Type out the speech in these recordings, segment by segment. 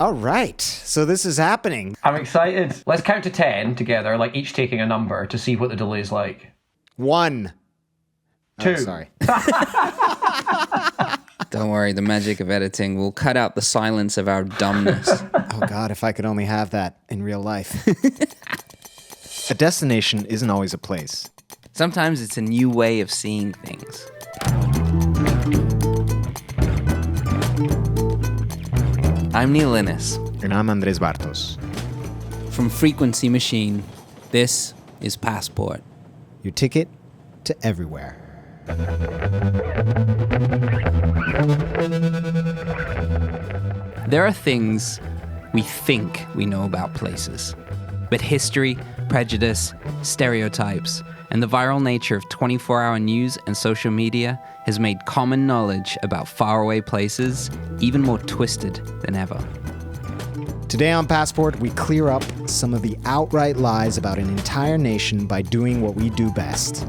All right, so this is happening. I'm excited. Let's count to 10 together, like each taking a number to see what the delay is like. 1. 2. Oh, sorry. Don't worry, the magic of editing will cut out the silence of our dumbness. Oh God, if I could only have that in real life. A destination isn't always a place. Sometimes it's a new way of seeing things. I'm Neil Innes. And I'm Andres Bartos. From Frequency Machine, this is Passport. Your ticket to everywhere. There are things we think we know about places, but history, prejudice, stereotypes, and the viral nature of 24-hour news and social media has made common knowledge about faraway places even more twisted than ever. Today on Passport, we clear up some of the outright lies about an entire nation by doing what we do best.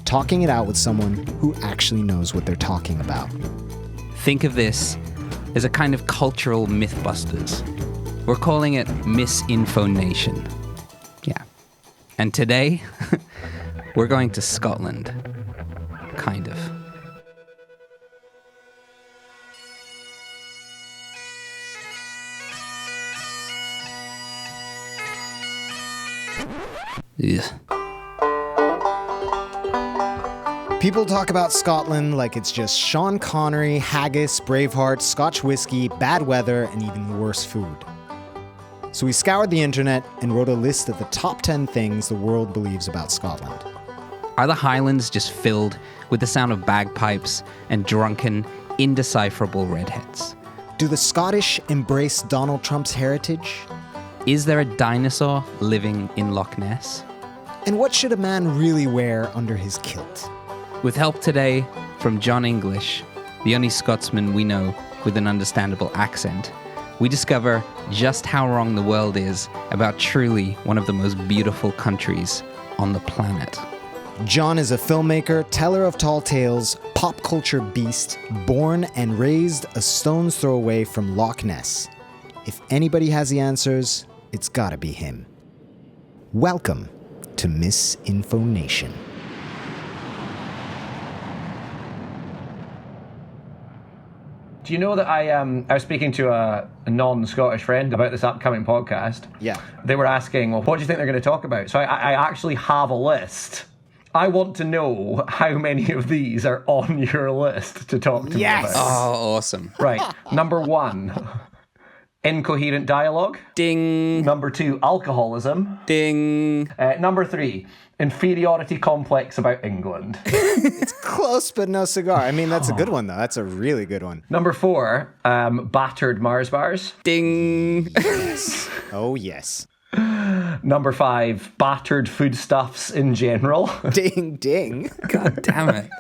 Talking it out with someone who actually knows what they're talking about. Think of this as a kind of cultural Mythbusters. We're calling it MisInfoNation. Yeah. And today, we're going to Scotland. Kind of. Ugh. People talk about Scotland like it's just Sean Connery, Haggis, Braveheart, Scotch whiskey, bad weather, and even worse food. So we scoured the internet and wrote a list of the top 10 things the world believes about Scotland. Are the Highlands just filled with the sound of bagpipes and drunken, indecipherable redheads? Do the Scottish embrace Donald Trump's heritage? Is there a dinosaur living in Loch Ness? And what should a man really wear under his kilt? With help today from John English, the only Scotsman we know with an understandable accent, we discover just how wrong the world is about truly one of the most beautiful countries on the planet. John is a filmmaker, teller of tall tales, pop culture beast, born and raised a stone's throw away from Loch Ness. If anybody has the answers, it's gotta be him. Welcome to MisInfoNation. Do you know that I was speaking to a non-Scottish friend about this upcoming podcast? Yeah. They were asking, well, what do you think they're going to talk about? So I actually have a list. I want to know how many of these are on your list to talk to me about. Oh, awesome. Right. Number 1, incoherent dialogue. Ding. Number 2, alcoholism. Ding. Number 3, inferiority complex about England. It's close, but no cigar. I mean, that's a good one, though. That's a really good one. Number 4, battered Mars bars. Ding. Oh, yes. Number 5, battered foodstuffs in general. Ding, ding. God damn it.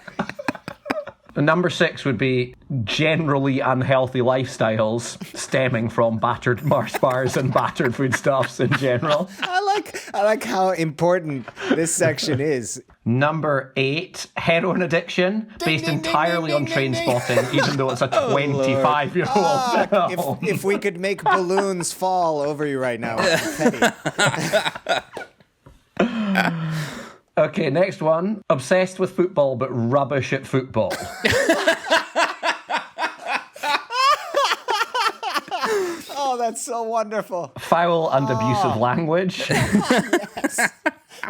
Number 6 would be generally unhealthy lifestyles stemming from battered Mars bars and battered foodstuffs in general. I like how important this section is. Number 8, heroin addiction, based entirely on train spotting, even though it's a 25-year-old film. If we could make balloons fall over you right now. Okay, next one. Obsessed with football, but rubbish at football. Oh, that's so wonderful. Foul and abusive language. Yes.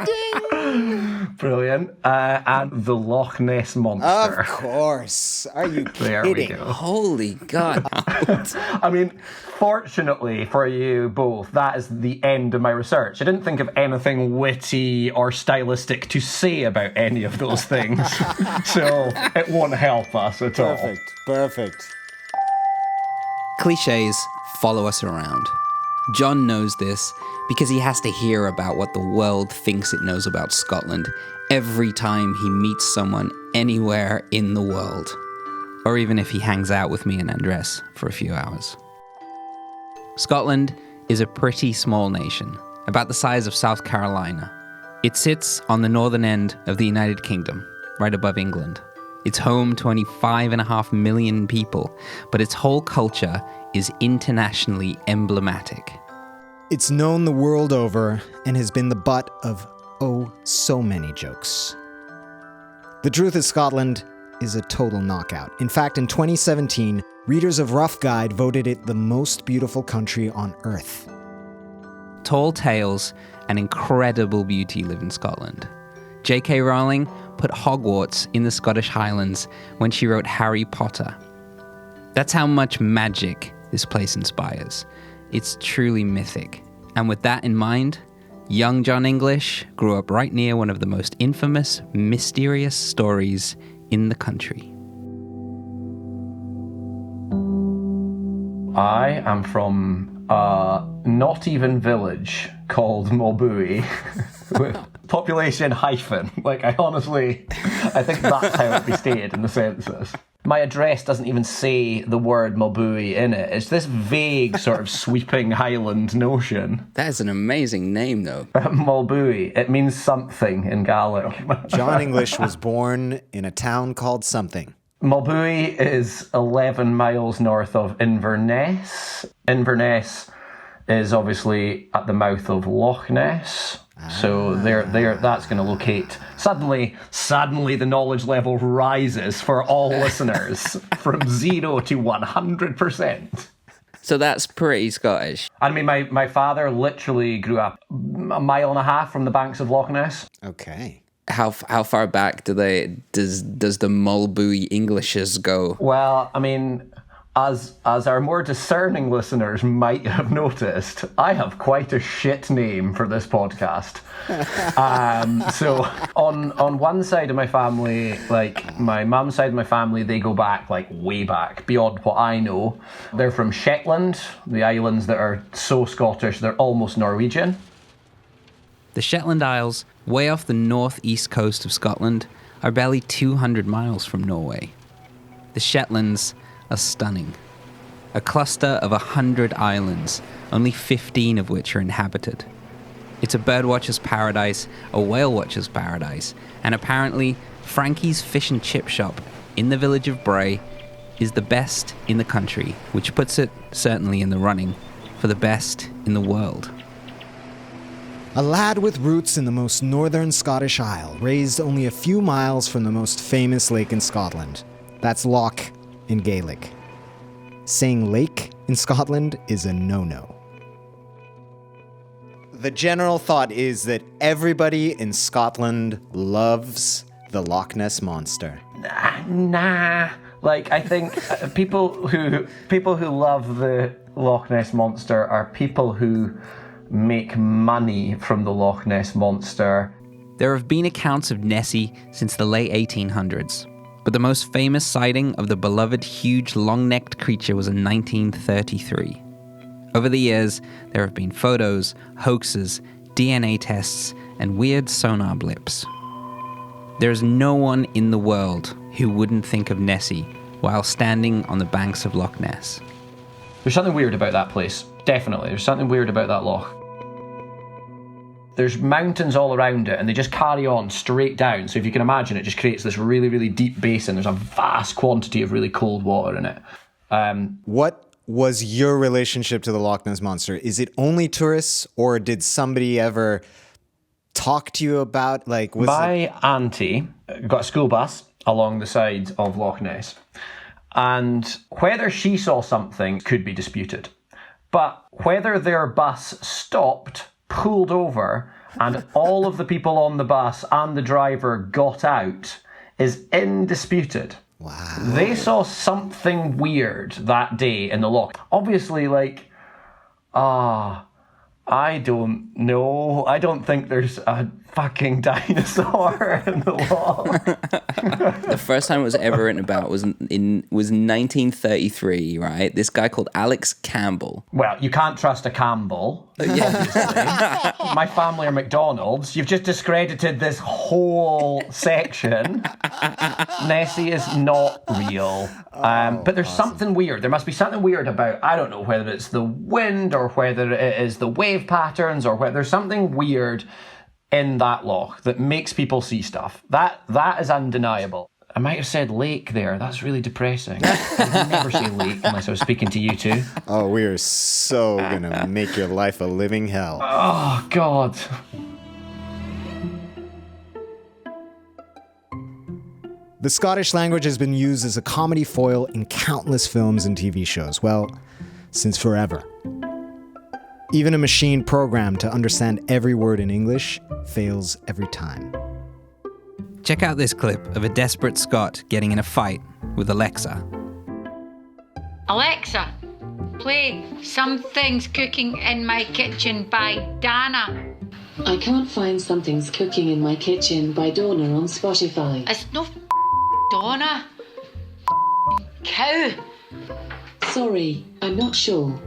Ding. Brilliant. And the Loch Ness Monster. Of course. Are you kidding? There we go. Holy God. I mean, fortunately for you both, that is the end of my research. I didn't think of anything witty or stylistic to say about any of those things. So it won't help us at all. Perfect. Clichés follow us around. John knows this because he has to hear about what the world thinks it knows about Scotland every time he meets someone anywhere in the world. Or even if he hangs out with me and Andres for a few hours. Scotland is a pretty small nation, about the size of South Carolina. It sits on the northern end of the United Kingdom, right above England. It's home to only 5.5 million people, but its whole culture is internationally emblematic. It's known the world over and has been the butt of, oh, so many jokes. The truth is Scotland is a total knockout. In fact, in 2017, readers of Rough Guide voted it the most beautiful country on earth. Tall tales and incredible beauty live in Scotland. J.K. Rowling put Hogwarts in the Scottish Highlands when she wrote Harry Potter. That's how much magic this place inspires. It's truly mythic. And with that in mind, young John English grew up right near one of the most infamous, mysterious stories in the country. I am from a not even village called Mulbui with population hyphen. Like, I think that's how it'd be stated in the census. My address doesn't even say the word Mulbui in it. It's this vague sort of sweeping Highland notion. That is an amazing name, though. Mulbui. It means something in Gaelic. John English was born in a town called something. Mulbui is 11 miles north of Inverness. Inverness is obviously at the mouth of Loch Ness. So that's going to locate. Suddenly the knowledge level rises for all listeners from 0 to 100%. So that's pretty Scottish. I mean, my father literally grew up a mile and a half from the banks of Loch Ness. Okay. How far back does the Mulbui Englishes go? Well, I mean, as our more discerning listeners might have noticed, I have quite a shit name for this podcast. So on one side of my family, like my mum's side of my family, they go back like way back, beyond what I know. They're from Shetland, the islands that are so Scottish, they're almost Norwegian. The Shetland Isles, way off the northeast coast of Scotland, are barely 200 miles from Norway. The Shetlands are stunning. A cluster of 100 islands, only 15 of which are inhabited. It's a birdwatcher's paradise, a whale watcher's paradise, and apparently Frankie's fish and chip shop in the village of Bray is the best in the country, which puts it certainly in the running for the best in the world. A lad with roots in the most northern Scottish Isle, raised only a few miles from the most famous lake in Scotland. That's loch in Gaelic. Saying lake in Scotland is a no-no. The general thought is that everybody in Scotland loves the Loch Ness Monster. Nah. Like, I think people who love the Loch Ness Monster are people who make money from the Loch Ness Monster. There have been accounts of Nessie since the late 1800s, but the most famous sighting of the beloved huge long-necked creature was in 1933. Over the years, there have been photos, hoaxes, DNA tests, and weird sonar blips. There's no one in the world who wouldn't think of Nessie while standing on the banks of Loch Ness. There's something weird about that place. Definitely. There's something weird about that loch. There's mountains all around it, and they just carry on straight down. So if you can imagine, it just creates this really, really deep basin. There's a vast quantity of really cold water in it. What was your relationship to the Loch Ness Monster? Is it only tourists, or did somebody ever talk to you about, like... My auntie got a school bus along the side of Loch Ness, and whether she saw something could be disputed. But whether their bus stopped, pulled over, and all of the people on the bus and the driver got out is indisputed. Wow. They saw something weird that day in the loch. Obviously, like, I don't know. I don't think there's a fucking dinosaur in the loch. The first time it was ever written about was 1933, right? This guy called Alex Campbell. Well, you can't trust a Campbell. Yeah. My family are McDonald's. You've just discredited this whole section. Nessie is not real. But there's something weird. There must be something weird about, I don't know whether it's the wind or whether it is the wave patterns or whether there's something weird in that loch that makes people see stuff. That is undeniable. I might have said lake there. That's really depressing. I would never say lake unless I was speaking to you two. Oh, we are so gonna make your life a living hell. Oh, God. The Scottish language has been used as a comedy foil in countless films and TV shows. Well, since forever. Even a machine programmed to understand every word in English fails every time. Check out this clip of a desperate Scot getting in a fight with Alexa. Alexa, play Something's Cooking in My Kitchen by Dana. I can't find Something's Cooking in My Kitchen by Donna on Spotify. It's no Donna. Cow. Sorry, I'm not sure.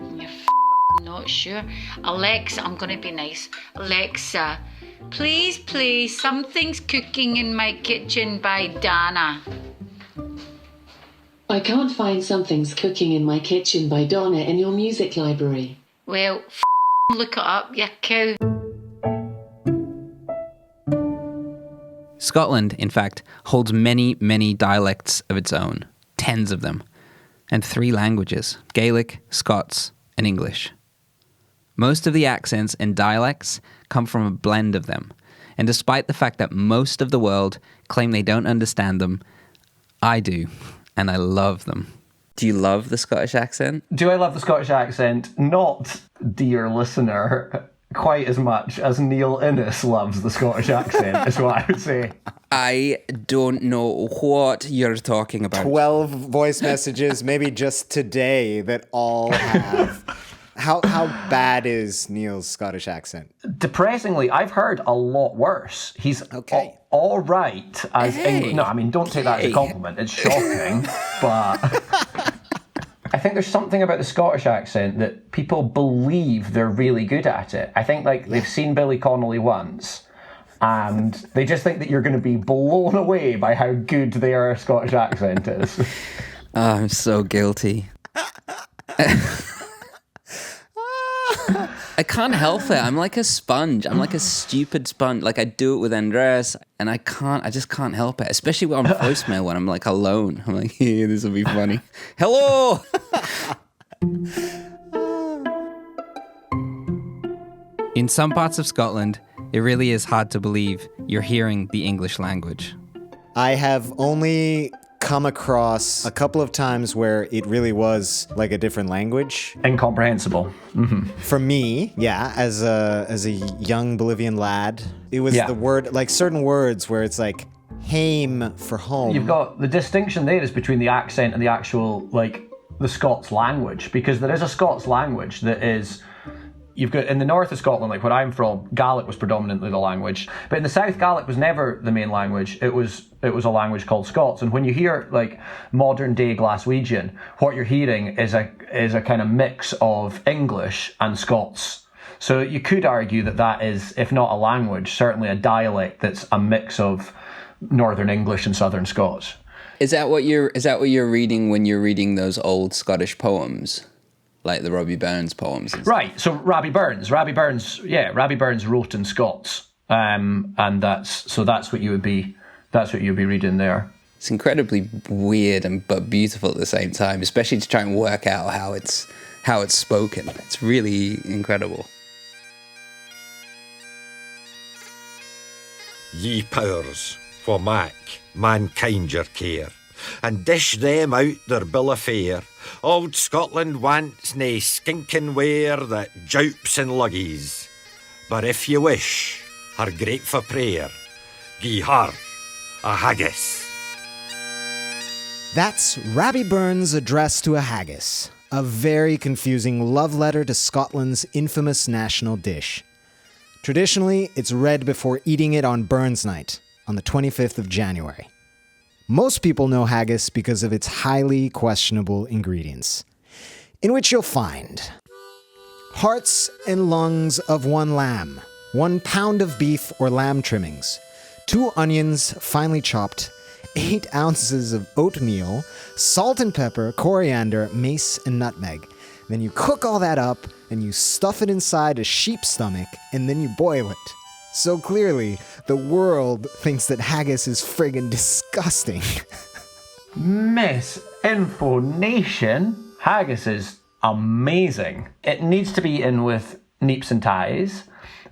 You're not sure. Alexa, I'm gonna be nice. Alexa, please play Something's Cooking in My Kitchen by Dana. I can't find Something's Cooking in My Kitchen by Donna in your music library. Well, look it up, you cow. Scotland, in fact, holds many, many dialects of its own, tens of them, and 3 languages, Gaelic, Scots, and English. Most of the accents and dialects come from a blend of them, and despite the fact that most of the world claim they don't understand them, I do, and I love them. Do you love the Scottish accent? Do I love the Scottish accent? Not, dear listener, quite as much as Neil Innes loves the Scottish accent, is what I would say. I don't know what you're talking about. 12 voice messages, maybe just today, that all have... How bad is Neil's Scottish accent? Depressingly, I've heard a lot worse. He's Okay. all right as English. No, I mean, don't take that as a compliment. It's shocking, but I think there's something about the Scottish accent that people believe they're really good at it. I think they've seen Billy Connolly once, and they just think that you're going to be blown away by how good their Scottish accent is. Oh, I'm so guilty. I can't help it. I'm like a sponge. I'm like a stupid sponge. Like, I do it with Andres, and I just can't help it. Especially on voicemail when I'm like alone. I'm like, yeah, this will be funny. Hello! In some parts of Scotland, it really is hard to believe you're hearing the English language. I have only come across a couple of times where it really was like a different language. Incomprehensible. Mm-hmm. For me, yeah, as a young Bolivian lad, it was the word, like certain words where it's like hame for home. You've got the distinction there is between the accent and the actual, like, the Scots language, because there is a Scots language that is... You've got, in the north of Scotland, like where I'm from, Gaelic was predominantly the language. But in the south, Gaelic was never the main language. It was a language called Scots. And when you hear, like, modern day Glaswegian, what you're hearing is a kind of mix of English and Scots. So you could argue that is, if not a language, certainly a dialect that's a mix of Northern English and Southern Scots. Is that what you're reading when you're reading those old Scottish poems? Like the Robbie Burns poems. Right, so Robbie Burns wrote in Scots, and that's what you would be reading there. It's incredibly weird but beautiful at the same time, especially to try and work out how it's spoken. It's really incredible. Ye powers, for mak mankind your care, and dish them out their bill of fare. Old Scotland wants nae skinking ware that joups and luggies. But if you wish her grateful prayer, gie her a haggis. That's Robbie Burns' address to a haggis, a very confusing love letter to Scotland's infamous national dish. Traditionally, it's read before eating it on Burns Night, on the 25th of January. Most people know haggis because of its highly questionable ingredients, in which you'll find hearts and lungs of 1 lamb, 1 pound of beef or lamb trimmings, 2 onions finely chopped, 8 ounces of oatmeal, salt and pepper, coriander, mace, and nutmeg. Then you cook all that up and you stuff it inside a sheep's stomach and then you boil it. So clearly, the world thinks that haggis is friggin' disgusting. MisInfoNation, haggis is amazing. It needs to be eaten with neeps and ties.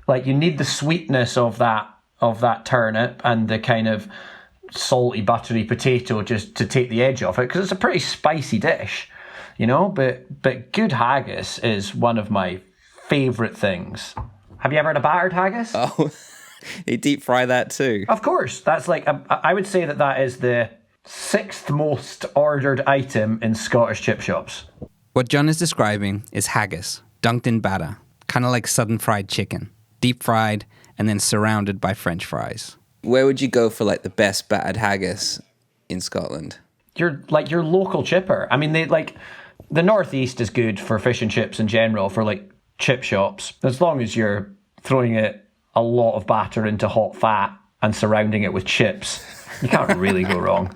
Like, you need the sweetness of that turnip and the kind of salty, buttery potato just to take the edge off it, because it's a pretty spicy dish, you know? But good haggis is one of my favourite things. Have you ever had a battered haggis? Oh, they deep fry that too. Of course. That's like, I would say that is the 6th most ordered item in Scottish chip shops. What John is describing is haggis, dunked in batter, kind of like southern fried chicken, deep fried and then surrounded by French fries. Where would you go for like the best battered haggis in Scotland? Your local chipper. I mean, the Northeast is good for fish and chips in general, for like chip shops, as long as you're throwing it a lot of batter into hot fat and surrounding it with chips. You can't really go wrong.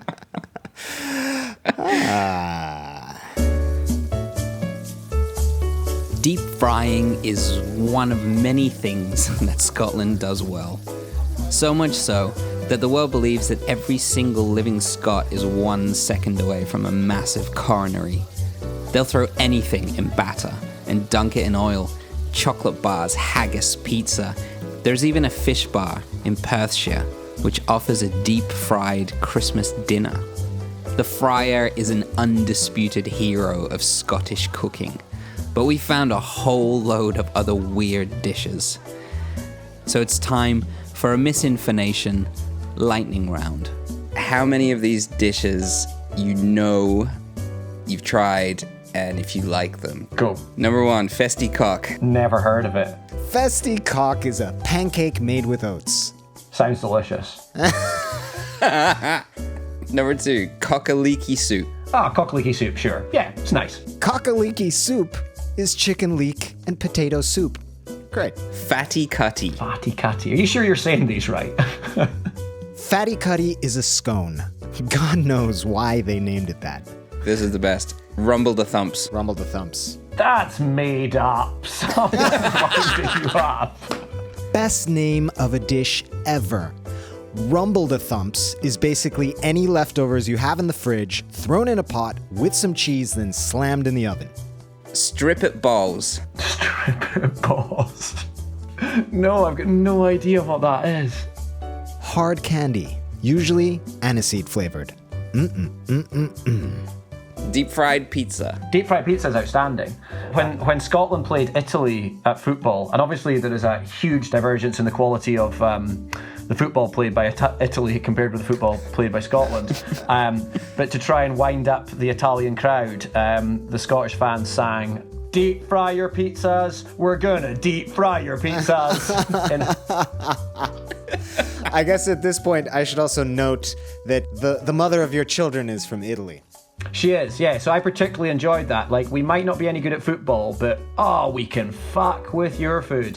Deep frying is one of many things that Scotland does well. So much so that the world believes that every single living Scot is 1 second away from a massive coronary. They'll throw anything in batter and dunk it in oil. Chocolate bars, haggis, pizza. There's even a fish bar in Perthshire, which offers a deep-fried Christmas dinner. The fryer is an undisputed hero of Scottish cooking, but we found a whole load of other weird dishes. So it's time for a MisInfoNation lightning round. How many of these dishes you've tried, and if you like them? Go. Number 1, Festy Cock. Never heard of it. Festy cock is a pancake made with oats. Sounds delicious. Number 2, Cock-a-leekie soup. Cock-a-leekie soup, sure. Yeah, it's nice. Cock-a-leekie soup is chicken leek and potato soup. Great. Fatty Cutty. Fatty Cutty. Are you sure you're saying these right? Fatty Cutty is a scone. God knows why they named it that. This is the best. Rumble the Thumps. Rumble the thumps. That's made up. Someone winded you up. Best name of a dish ever. Rumble the thumps is basically any leftovers you have in the fridge, thrown in a pot with some cheese, then slammed in the oven. Strip it balls. Strip it balls. No, I've got no idea what that is. Hard candy, usually aniseed flavored. Deep fried pizza. Deep fried pizza is outstanding. When Scotland played Italy at football, and obviously there is a huge divergence in the quality of the football played by Italy compared with the football played by Scotland. But to try and wind up the Italian crowd, the Scottish fans sang, "Deep fry your pizzas, we're gonna deep fry your pizzas." I guess at this point I should also note that the mother of your children is from Italy. She is, yeah. So I particularly enjoyed that. Like, we might not be any good at football, but we can fuck with your food.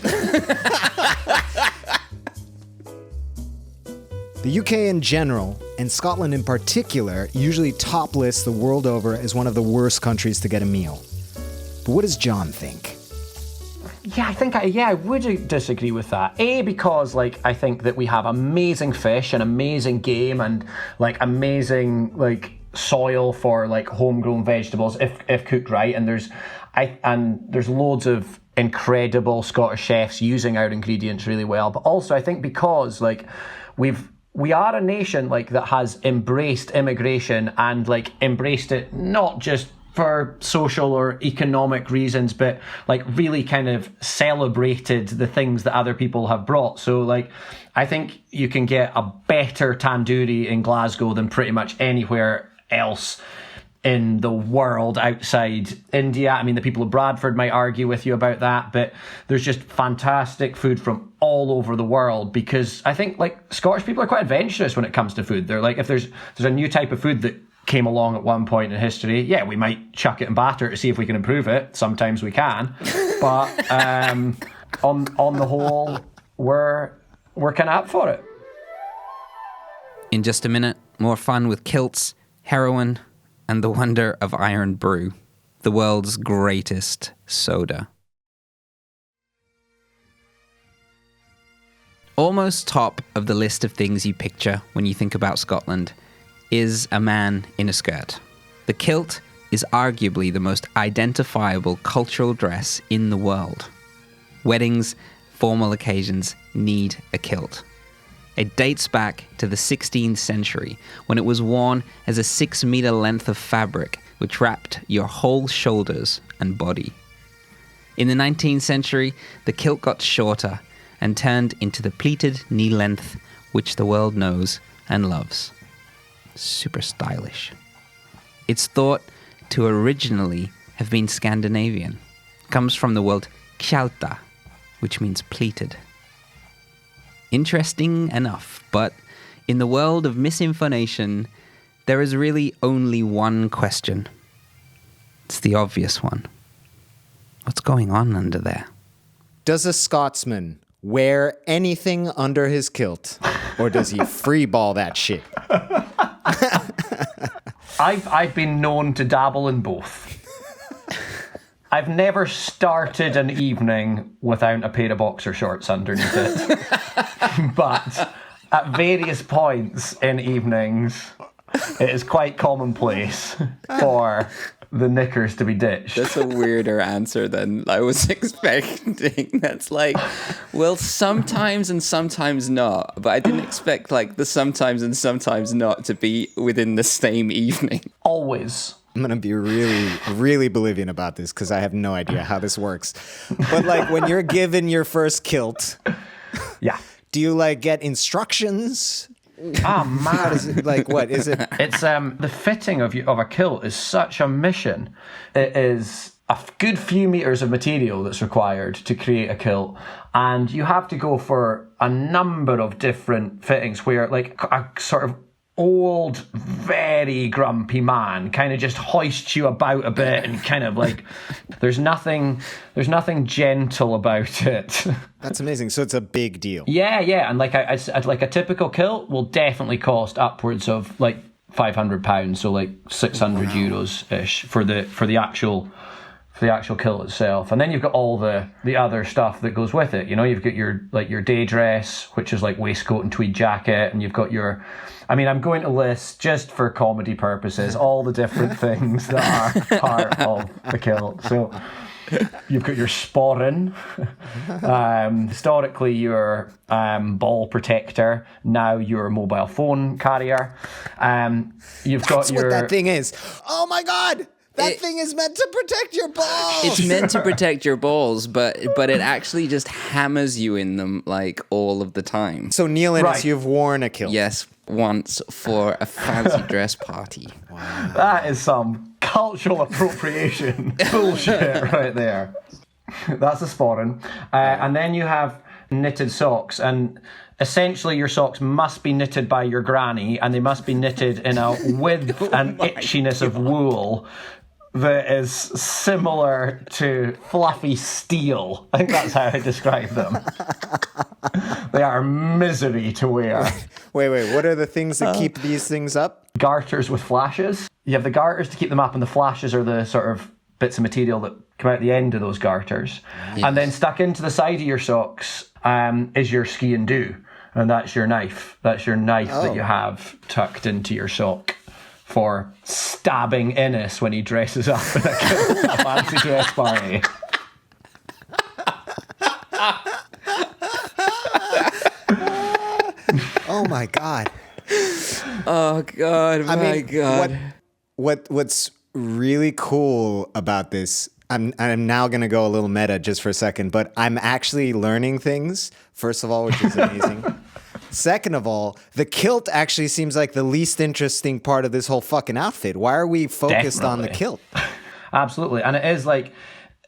The UK in general, and Scotland in particular, usually top lists the world over as one of the worst countries to get a meal. But what does John think? Yeah, I would disagree with that. Because, I think that we have amazing fish and amazing game and, amazing, soil for, homegrown vegetables if cooked right. And there's loads of incredible Scottish chefs using our ingredients really well. But also, I think because, we are a nation that has embraced immigration and embraced it not just for social or economic reasons, but really kind of celebrated the things that other people have brought. So I think you can get a better tandoori in Glasgow than pretty much anywhere else in the world outside India. I mean, the people of Bradford might argue with you about that, but there's just fantastic food from all over the world, because I think Scottish people are quite adventurous when it comes to food. They're if there's a new type of food that came along at one point in history, yeah, we might chuck it in batter to see if we can improve it. Sometimes we can, but on the whole, we're kind of up for it. In just a minute, more fun with kilts, heroin, and the wonder of Irn-Bru, the world's greatest soda. Almost top of the list of things you picture when you think about Scotland is a man in a skirt. The kilt is arguably the most identifiable cultural dress in the world. Weddings, formal occasions need a kilt. It dates back to the 16th century when it was worn as a 6-meter length of fabric which wrapped your whole shoulders and body. In the 19th century, the kilt got shorter and turned into the pleated knee length which the world knows and loves. Super stylish. It's thought to originally have been Scandinavian. It comes from the word kjalta, which means pleated. Interesting enough, but in the world of MisInfoNation, there is really only one question. It's the obvious one. What's going on under there? Does a Scotsman wear anything under his kilt? Or does he freeball that shit? I've been known to dabble in both. I've never started an evening without a pair of boxer shorts underneath it. But at various points in evenings, it is quite commonplace for the knickers to be ditched. That's a weirder answer than I was expecting. That's like, well, sometimes and sometimes not. But I didn't expect like the sometimes and sometimes not to be within the same evening. Always. I'm going to be really, really Bolivian about this because I have no idea how this works. But like when you're given your first kilt, Yeah. do you like get instructions? Ah, man. How does it, like what is it? It's the fitting of a kilt is such a mission. It is a good few meters of material that's required to create a kilt, and you have to go for a number of different fittings where like a sort of old, very grumpy man kind of just hoists you about a bit and kind of like there's nothing gentle about it. That's amazing. So it's a big deal. Yeah, and like like a typical kilt will definitely cost upwards of like £500, so like 600 euros ish for the actual kilt itself. And then you've got all the other stuff that goes with it. You know, you've got your day dress, which is like waistcoat and tweed jacket, and you've got I'm going to list, just for comedy purposes, all the different things that are part of the kilt. So you've got your sporran, historically your ball protector, now your mobile phone carrier. You've got That's what that thing is. Oh my God! That thing is meant to protect your balls. It's meant to protect your balls, but it actually just hammers you in them like all of the time. So Neil Innes, Right. you've worn a kilt. Yes, once for a fancy dress party. Wow. That is some cultural appropriation bullshit right there. That's a sporran. And then you have knitted socks, and essentially your socks must be knitted by your granny, and they must be knitted in a width and itchiness of wool that is similar to fluffy steel. I think that's how I describe them. They are misery to wear. Wait. What are the things that keep these things up? Garters with flashes. You have the garters to keep them up, and the flashes are the sort of bits of material that come out the end of those garters. Yes. And then stuck into the side of your socks is your ski and do. And that's your knife. That's your knife that you have tucked into your sock for stabbing Innes when he dresses up in a fancy dress party. Oh my God. Oh God, my God. What's really cool about this, I'm now going to go a little meta just for a second, but I'm actually learning things, first of all, which is amazing. Second of all, the kilt actually seems like the least interesting part of this whole fucking outfit. Why are we focused on the kilt? Absolutely. And it is like,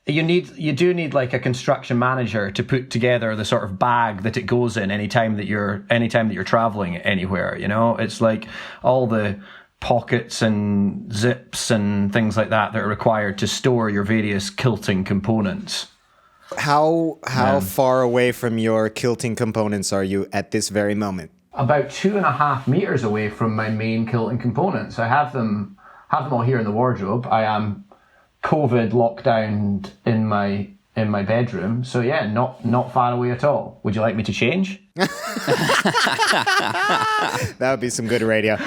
you do need like a construction manager to put together the sort of bag that it goes in anytime that you're traveling anywhere, you know? It's like all the pockets and zips and things like that are required to store your various kilting components. How far away from your kilting components are you at this very moment? About 2.5 meters away from my main kilting components. I have them all here in the wardrobe. I am COVID lockdown in my in my bedroom. So yeah, not far away at all. Would you like me to change? That would be some good radio.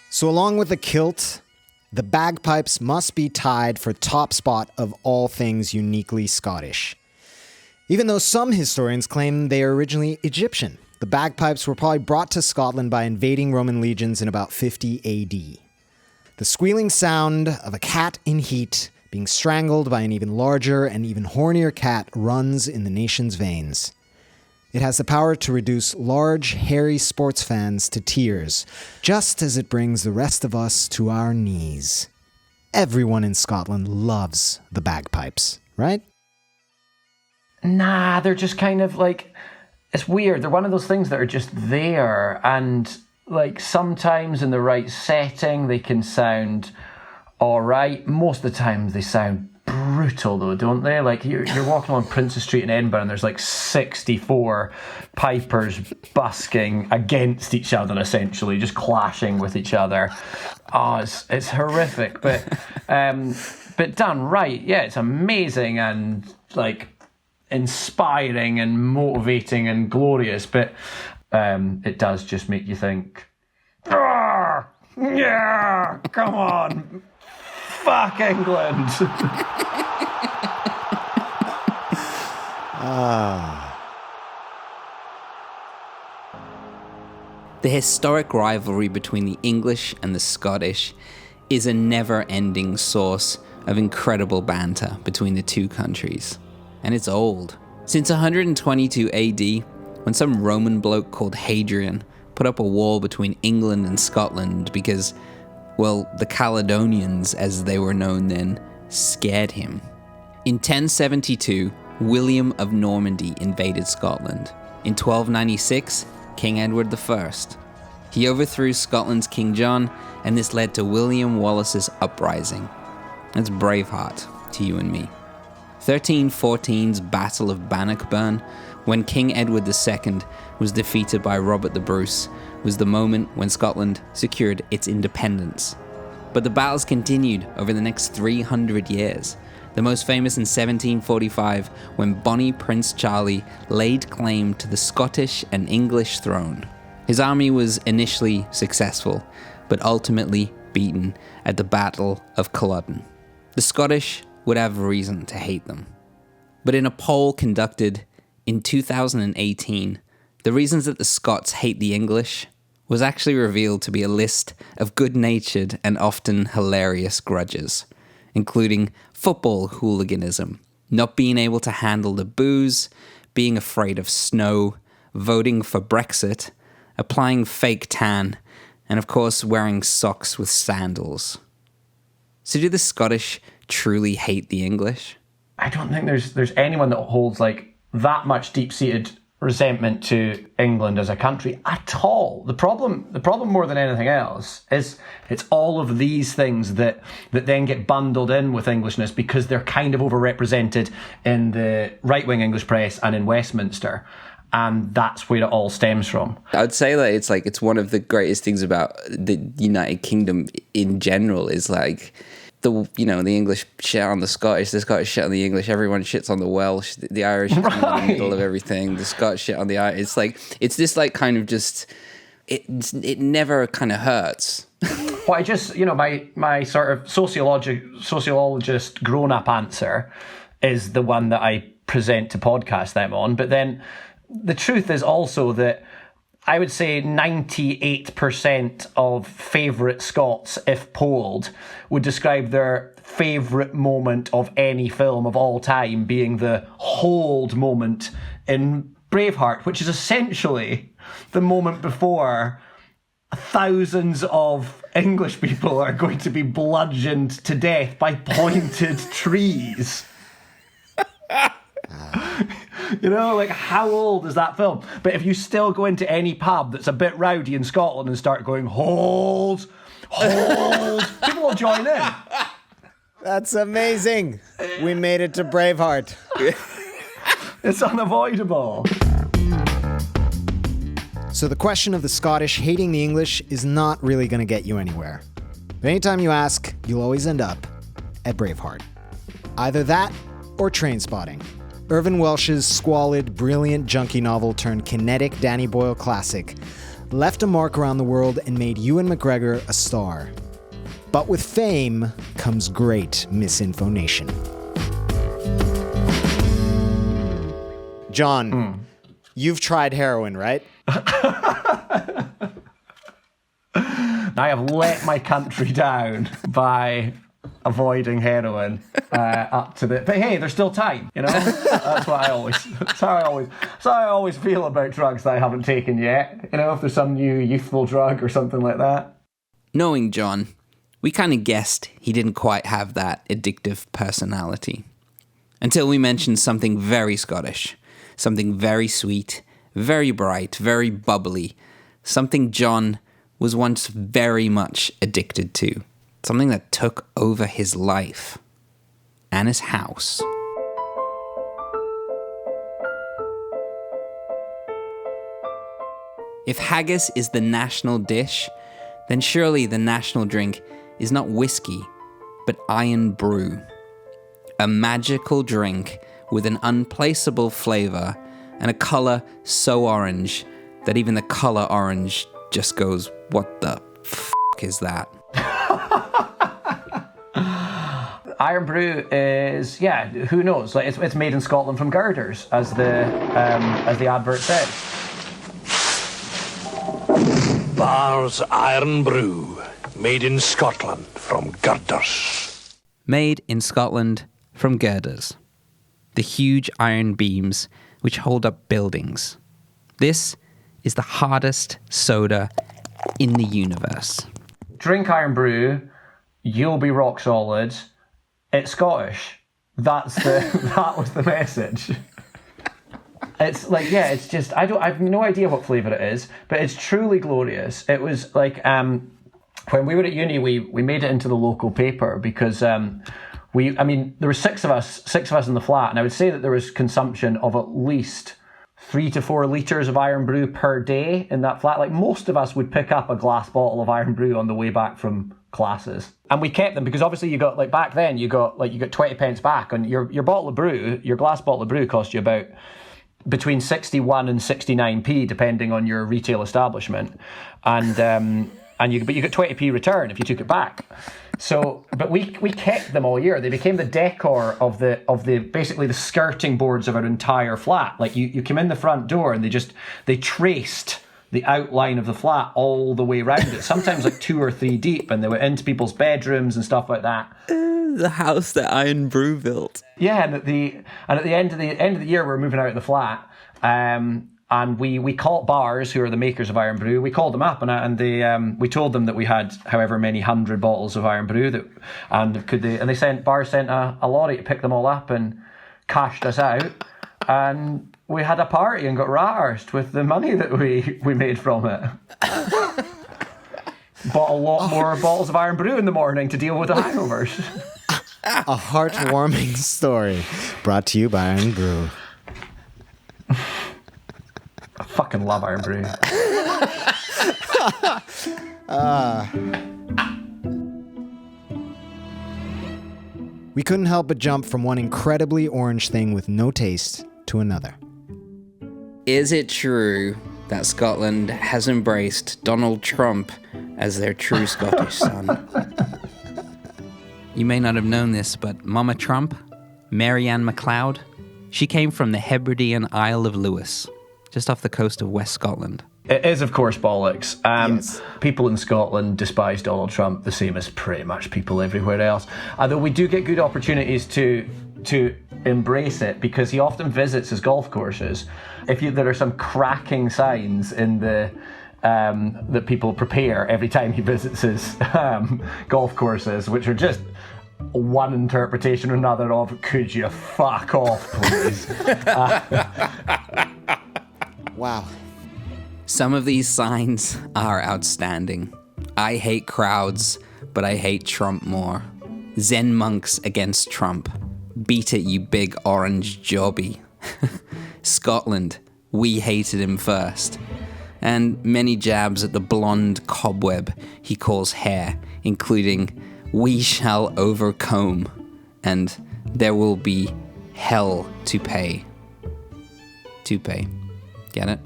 So along with the kilt, the bagpipes must be tied for top spot of all things uniquely Scottish. Even though some historians claim they are originally Egyptian, the bagpipes were probably brought to Scotland by invading Roman legions in about 50 AD. The squealing sound of a cat in heat being strangled by an even larger and even hornier cat runs in the nation's veins. It has the power to reduce large, hairy sports fans to tears, just as it brings the rest of us to our knees. Everyone in Scotland loves the bagpipes, right? Nah, they're just kind of like, it's weird. They're one of those things that are just there, and like sometimes in the right setting they can sound all right. Most of the time they sound brutal though, don't they? Like you're walking along Princes Street in Edinburgh and there's like 64 pipers busking against each other, essentially just clashing with each other. Oh, it's horrific, but done right, yeah, it's amazing and like inspiring and motivating and glorious, but it does just make you think, yeah, come on, fuck England. The historic rivalry between the English and the Scottish is a never-ending source of incredible banter between the two countries. And it's old. Since 122 AD, when some Roman bloke called Hadrian put up a wall between England and Scotland because, well, the Caledonians, as they were known then, scared him. In 1072, William of Normandy invaded Scotland. In 1296, King Edward I. He overthrew Scotland's King John, and this led to William Wallace's uprising. That's Braveheart to you and me. 1314's Battle of Bannockburn, when King Edward II was defeated by Robert the Bruce, was the moment when Scotland secured its independence. But the battles continued over the next 300 years. The most famous in 1745, when Bonnie Prince Charlie laid claim to the Scottish and English throne. His army was initially successful, but ultimately beaten at the Battle of Culloden. The Scottish would have reason to hate them. But in a poll conducted in 2018, the reasons that the Scots hate the English was actually revealed to be a list of good-natured and often hilarious grudges, including football hooliganism, not being able to handle the booze, being afraid of snow, voting for Brexit, applying fake tan, and of course wearing socks with sandals. So do the Scottish truly hate the English? I don't think there's anyone that holds like that much deep-seated resentment to England as a country at all. The problem more than anything else is it's all of these things that then get bundled in with Englishness because they're kind of overrepresented in the right-wing English press and in Westminster. And that's where it all stems from. I'd say that it's one of the greatest things about the United Kingdom in general is like the English shit on the Scottish shit on the English, everyone shits on the Welsh, the Irish in the middle of everything, the Scots shit on the Irish. It's like, it's this like kind of just, it never kind of hurts. Well, I just, my sort of sociologist grown-up answer is the one that I present to podcast them on, but then the truth is also that I would say 98% of favourite Scots, if polled, would describe their favourite moment of any film of all time being the hold moment in Braveheart, which is essentially the moment before thousands of English people are going to be bludgeoned to death by pointed trees. Like how old is that film? But if you still go into any pub that's a bit rowdy in Scotland and start going, hold, people will join in. That's amazing. We made it to Braveheart. It's unavoidable. So the question of the Scottish hating the English is not really going to get you anywhere. But anytime you ask, you'll always end up at Braveheart. Either that or Trainspotting. Irvin Welsh's squalid, brilliant junkie novel turned kinetic Danny Boyle classic left a mark around the world and made Ewan McGregor a star. But with fame comes great MisInfoNation. John, you've tried heroin, right? I have let my country down by avoiding heroin up to the. But hey, there's still time, you know. That's what I always. That's how I always feel about drugs that I haven't taken yet. You know, if there's some new youthful drug or something like that. Knowing John, we kind of guessed he didn't quite have that addictive personality. Until we mentioned something very Scottish, something very sweet, very bright, very bubbly, something John was once very much addicted to, something that took over his life and his house. If haggis is the national dish, then surely the national drink is not whiskey, but Irn-Bru. A magical drink with an unplaceable flavour and a colour so orange that even the colour orange just goes, what the f*** is that? Irn-Bru is, who knows? Like it's made in Scotland from girders, as the advert says. Bar's Irn-Bru, made in Scotland from girders. Made in Scotland from girders. The huge iron beams which hold up buildings. This is the hardest soda in the universe. Drink Irn-Bru, you'll be rock solid. It's Scottish. That was the message. It's like, it's just, I've no idea what flavour it is, but it's truly glorious. It was like, when we were at uni, we made it into the local paper because, there were six of us in the flat, and I would say that there was consumption of at least 3 to 4 litres of Irn-Bru per day in that flat. Like, most of us would pick up a glass bottle of Irn-Bru on the way back from classes. And we kept them because obviously you got, like, back then you got 20 pence back on your bottle of brew. Your glass bottle of brew cost you about between 61 and 69p depending on your retail establishment. And you got 20p return if you took it back. So, but we kept them all year. They became the decor of the basically the skirting boards of our entire flat. Like you come in the front door and they traced the outline of the flat all the way around it. Sometimes like 2 or 3 deep, and they were into people's bedrooms and stuff like that. The house that Irn-Bru built. Yeah, and at the end of the year, we were moving out of the flat. And we called bars, who are the makers of Irn-Bru, we called them up and we told them that we had however many 100 bottles of Irn-Bru bars sent a lorry to pick them all up and cashed us out, and we had a party and got rat-arsed with the money that we made from it. Bought a lot more bottles of Irn-Bru in the morning to deal with the hangovers. A heartwarming story brought to you by Irn-Bru. I fucking love Irn-Bru. We couldn't help but jump from one incredibly orange thing with no taste to another. Is it true that Scotland has embraced Donald Trump as their true Scottish son? You may not have known this, but Mama Trump, Mary Ann MacLeod, she came from the Hebridean Isle of Lewis, just off the coast of West Scotland. It is, of course, bollocks. Yes. People in Scotland despise Donald Trump the same as pretty much people everywhere else. Although we do get good opportunities to embrace it because he often visits his golf courses. There are some cracking signs in that people prepare every time he visits his golf courses, which are just one interpretation or another of, could you fuck off, please? Wow. Some of these signs are outstanding. I hate crowds, but I hate Trump more. Zen monks against Trump. Beat it, you big orange jobby. Scotland, we hated him first. And many jabs at the blonde cobweb he calls hair including "We shall overcome" and "There will be hell to pay." To pay. Get it?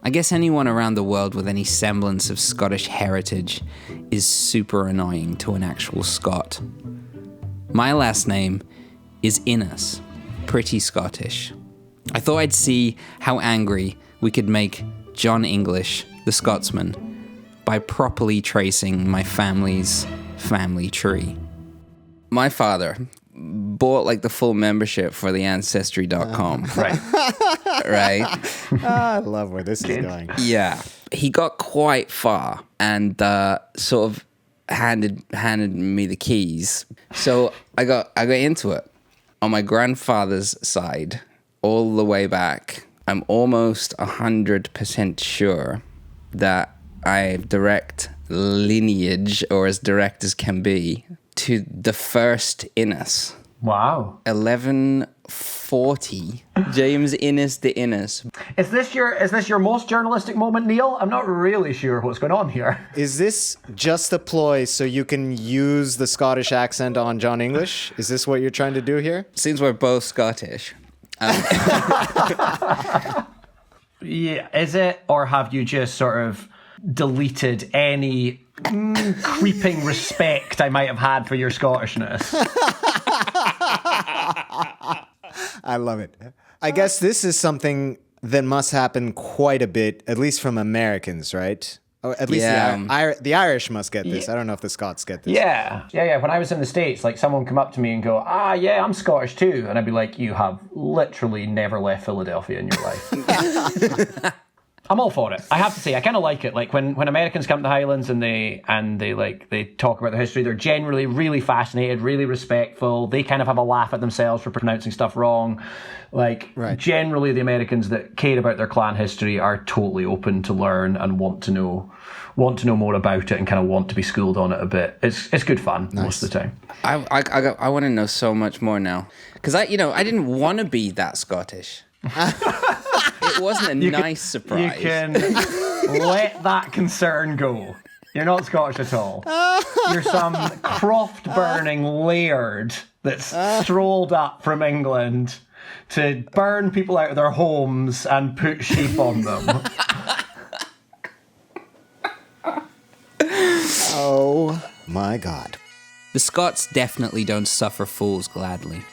I guess anyone around the world with any semblance of Scottish heritage is super annoying to an actual Scot. My last name is Innes, pretty Scottish. I thought I'd see how angry we could make John English, the Scotsman, by properly tracing my family's family tree. My father bought like the full membership for the Ancestry.com. Right. Right? I love where this is going. Yeah. He got quite far and sort of handed me the keys. So I got into it. On my grandfather's side, all the way back, I'm almost 100% sure that I have direct lineage, or as direct as can be, to the first Innes. Wow. 1140. James Innes the Innes. Is this your most journalistic moment, Neil? I'm not really sure what's going on here. Is this just a ploy so you can use the Scottish accent on John English? Is this what you're trying to do here? Since we're both Scottish. Yeah, is it? Or have you just sort of deleted any creeping respect I might have had for your Scottishness? I love it. I guess this is something that must happen quite a bit, at least from Americans, right? Or at least the Irish must get this. I don't know if the Scots get this. Yeah. When I was in the States, like someone come up to me and go, yeah, I'm Scottish too. And I'd be like, you have literally never left Philadelphia in your life. I'm all for it. I have to say, I kind of like it. Like when Americans come to the Highlands and they talk about their history, they're generally really fascinated, really respectful. They kind of have a laugh at themselves for pronouncing stuff wrong. Like generally, the Americans that care about their clan history are totally open to learn and want to know more about it and kind of want to be schooled on it a bit. It's good fun most of the time. I want to know so much more now because I didn't want to be that Scottish. It wasn't a nice surprise. You can let that concern go. You're not Scottish at all. You're some croft-burning laird that's strolled up from England to burn people out of their homes and put sheep on them. Oh my God. The Scots definitely don't suffer fools gladly.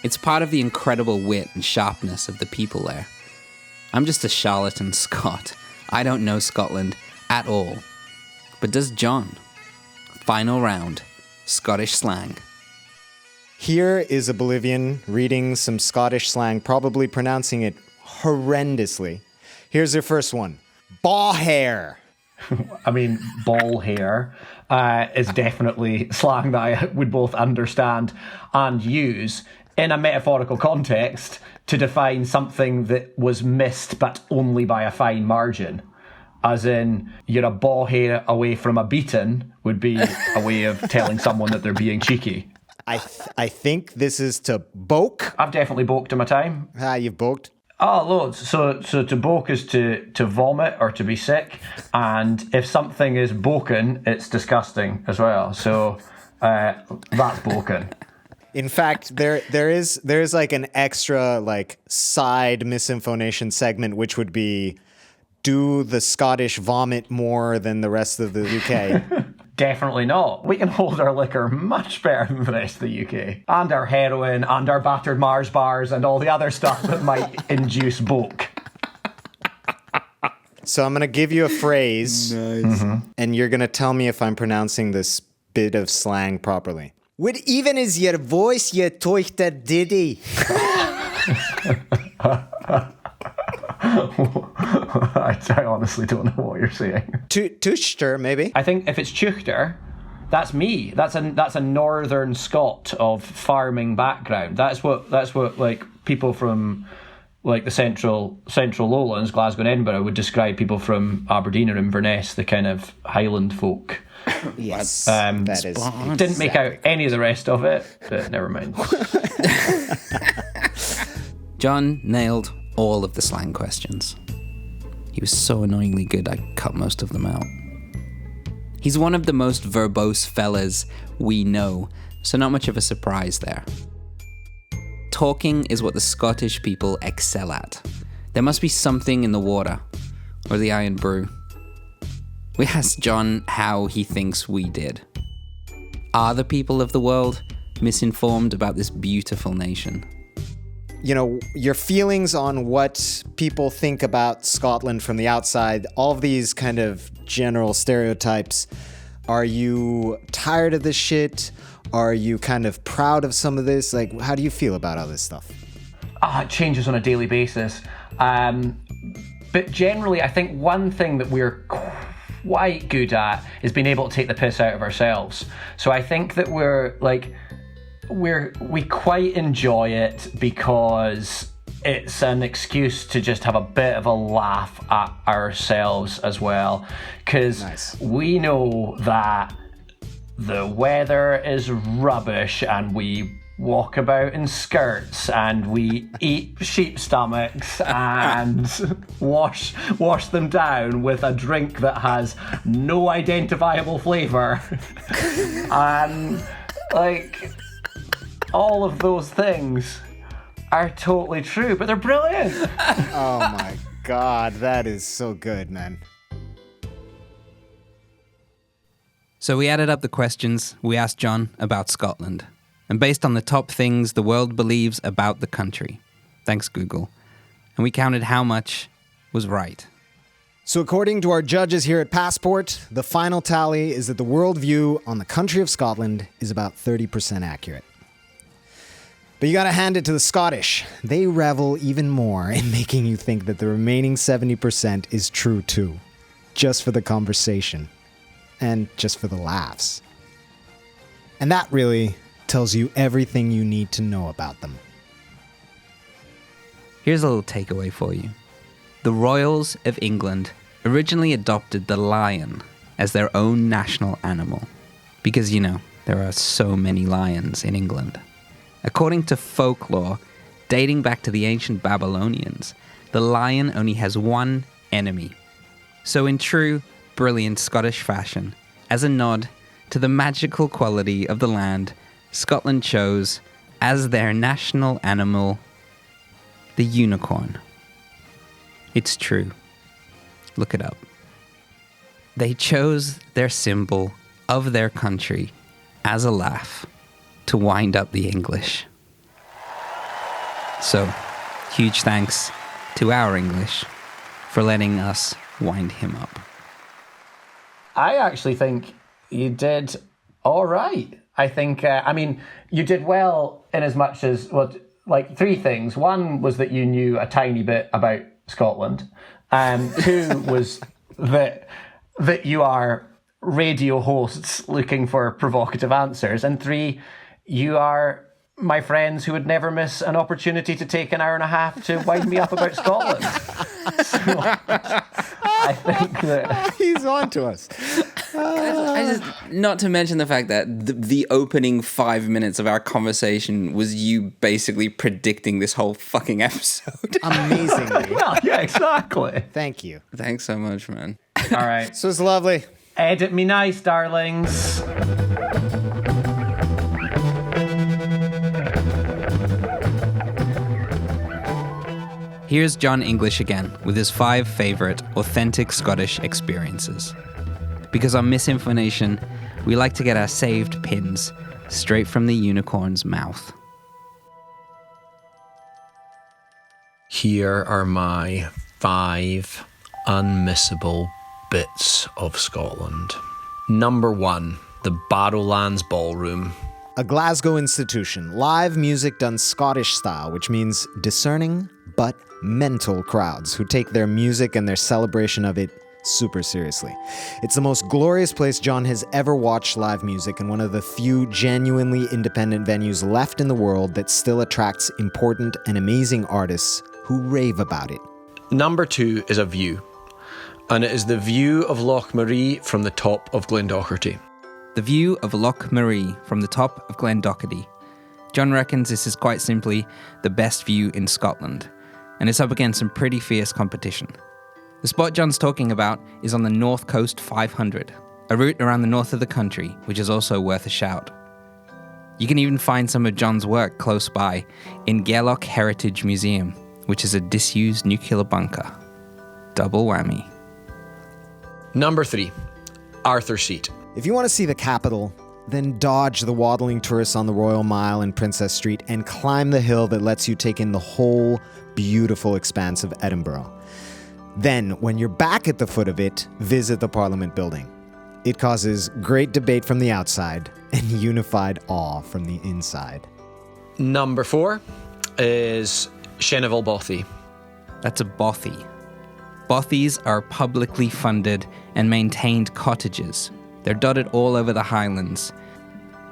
It's part of the incredible wit and sharpness of the people there. I'm just a charlatan Scot. I don't know Scotland at all. But does John? Final round. Scottish slang. Here is a Bolivian reading some Scottish slang, probably pronouncing it horrendously. Here's their first one. Baw hair. I mean, ball hair is definitely slang that I would both understand and use in a metaphorical context to define something that was missed but only by a fine margin. As in, you're a baw hair away from a beating would be a way of telling someone that they're being cheeky. I think this is to boke. I've definitely boked in my time. You've boked. Oh, loads. So to boke is to vomit or to be sick. And if something is boken, it's disgusting as well. So that's boken. In fact, there's like an extra like side MisInfoNation segment, which would be, do the Scottish vomit more than the rest of the UK? Definitely not. We can hold our liquor much better than the rest of the UK. And our heroin and our battered Mars bars and all the other stuff that might induce boke. So I'm going to give you a phrase, and you're going to tell me if I'm pronouncing this bit of slang properly. What even is your voice, you toichter diddy? I honestly don't know what you're saying. Tuchter, maybe? I think if it's Tuchter, that's me. That's a northern Scot of farming background. That's what like people from like the central lowlands, Glasgow and Edinburgh, would describe people from Aberdeen or Inverness, the kind of Highland folk. Yes, that is. Didn't make out any of the rest of it, but never mind. John nailed all of the slang questions. He was so annoyingly good I cut most of them out. He's one of the most verbose fellas we know, so not much of a surprise there. Talking is what the Scottish people excel at. There must be something in the water, or the Irn-Bru. We asked John how he thinks we did. Are the people of the world misinformed about this beautiful nation? You know, your feelings on what people think about Scotland from the outside, all of these kind of general stereotypes. Are you tired of this shit? Are you kind of proud of some of this? Like, how do you feel about all this stuff? It changes on a daily basis. But generally, I think one thing that we're quite good at is being able to take the piss out of ourselves. So I think that we quite enjoy it because it's an excuse to just have a bit of a laugh at ourselves as well. Because we know that the weather is rubbish and we walk about in skirts and we eat sheep stomachs and wash them down with a drink that has no identifiable flavour. And like, all of those things are totally true, but they're brilliant. Oh my God, that is so good, man. So we added up the questions we asked John about Scotland, and based on the top things the world believes about the country. Thanks, Google. And we counted how much was right. So according to our judges here at Passport, the final tally is that the worldview on the country of Scotland is about 30% accurate. But you gotta hand it to the Scottish. They revel even more in making you think that the remaining 70% is true too. Just for the conversation. And just for the laughs. And that really tells you everything you need to know about them. Here's a little takeaway for you. The royals of England originally adopted the lion as their own national animal. Because, you know, there are so many lions in England. According to folklore, dating back to the ancient Babylonians, the lion only has one enemy. So in true, brilliant Scottish fashion, as a nod to the magical quality of the land, Scotland chose, as their national animal, the unicorn. It's true. Look it up. They chose their symbol of their country as a laugh to wind up the English. So, huge thanks to our English for letting us wind him up. I actually think you did all right. I think, you did well in as much as, three things. One was that you knew a tiny bit about Scotland. Two was that you are radio hosts looking for provocative answers. And three, you are my friends who would never miss an opportunity to take an hour and a half to wind me up about Scotland. So I think that He's on to us. Not to mention the fact that the opening 5 minutes of our conversation was you basically predicting this whole fucking episode. Amazingly. well, yeah, exactly. Thank you. Thanks so much, man. All right. This was lovely. Edit me nice, darlings. Here's John English again with his 5 favourite authentic Scottish experiences. Because on MisInfoNation, we like to get our saved pins straight from the unicorn's mouth. Here are my 5 unmissable bits of Scotland. Number 1, the Barrowlands Ballroom. A Glasgow institution, live music done Scottish style, which means discerning but mental crowds who take their music and their celebration of it super seriously. It's the most glorious place John has ever watched live music and one of the few genuinely independent venues left in the world that still attracts important and amazing artists who rave about it. Number 2 is a view, and it is the view of Loch from the top of Glendochety. The view of Loch from the top of Glendochety. John reckons this is quite simply the best view in Scotland, and it's up against some pretty fierce competition. The spot John's talking about is on the North Coast 500, a route around the north of the country, which is also worth a shout. You can even find some of John's work close by in Gaelloch Heritage Museum, which is a disused nuclear bunker. Double whammy. Number 3, Arthur's Seat. If you want to see the capital, then dodge the waddling tourists on the Royal Mile and Princess Street and climb the hill that lets you take in the whole beautiful expanse of Edinburgh. Then, when you're back at the foot of it, visit the Parliament building. It causes great debate from the outside and unified awe from the inside. Number 4 is Sheneville Bothy. That's a bothy. Bothies are publicly funded and maintained cottages. They're dotted all over the Highlands,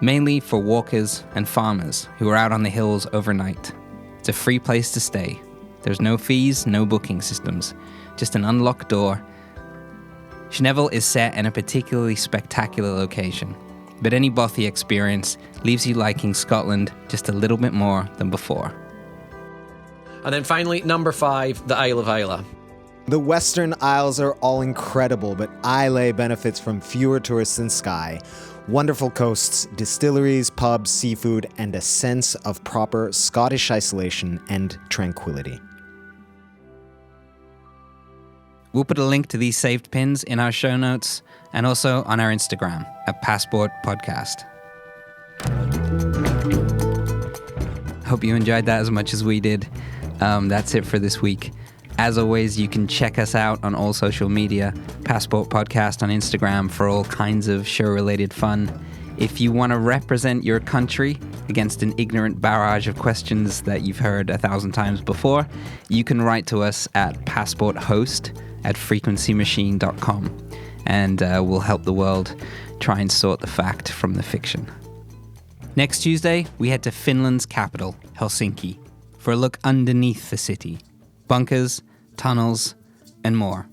mainly for walkers and farmers who are out on the hills overnight. It's a free place to stay. There's no fees, no booking systems, just an unlocked door. Sheneville is set in a particularly spectacular location, but any bothy experience leaves you liking Scotland just a little bit more than before. And then finally, number 5, the Isle of Islay. The Western Isles are all incredible, but Islay benefits from fewer tourists than Skye. Wonderful coasts, distilleries, pubs, seafood, and a sense of proper Scottish isolation and tranquility. We'll put a link to these saved pins in our show notes and also on our Instagram at Passport Podcast. Hope you enjoyed that as much as we did. That's it for this week. As always, you can check us out on all social media, Passport Podcast on Instagram for all kinds of show-related fun. If you want to represent your country against an ignorant barrage of questions that you've heard 1,000 times before, you can write to us at passporthost@frequencymachine.com, and we'll help the world try and sort the fact from the fiction. Next Tuesday, we head to Finland's capital, Helsinki, for a look underneath the city. Bunkers, tunnels, and more.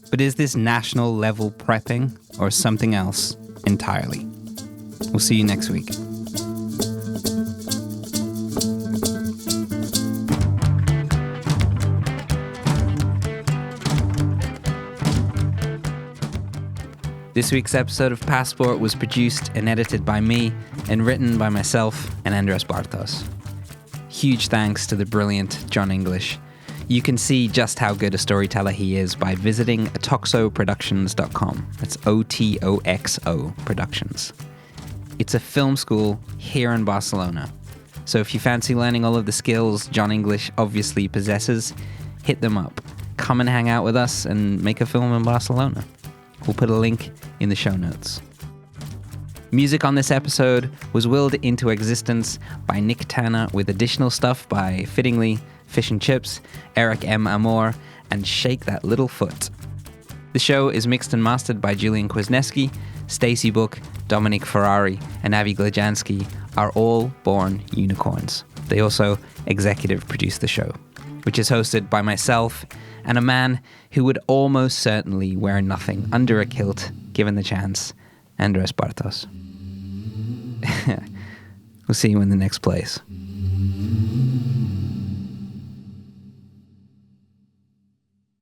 But is this national level prepping or something else entirely? We'll see you next week. This week's episode of Passport was produced and edited by me and written by myself and Andres Bartos. Huge thanks to the brilliant John English. You can see just how good a storyteller he is by visiting otoxoproductions.com. That's OTOXO Productions. It's a film school here in Barcelona. So if you fancy learning all of the skills John English obviously possesses, hit them up. Come and hang out with us and make a film in Barcelona. We'll put a link in the show notes. Music on this episode was willed into existence by Nick Tanner with additional stuff by, fittingly, Fish and Chips, Eric M. Amor, and Shake That Little Foot. The show is mixed and mastered by Julian Kwasniewski. Stacey Book, Dominic Ferrari, and Avi Glajansky are all born unicorns. They also executive produce the show, which is hosted by myself and a man who would almost certainly wear nothing under a kilt given the chance, Andres Bartos. We'll see you in the next place.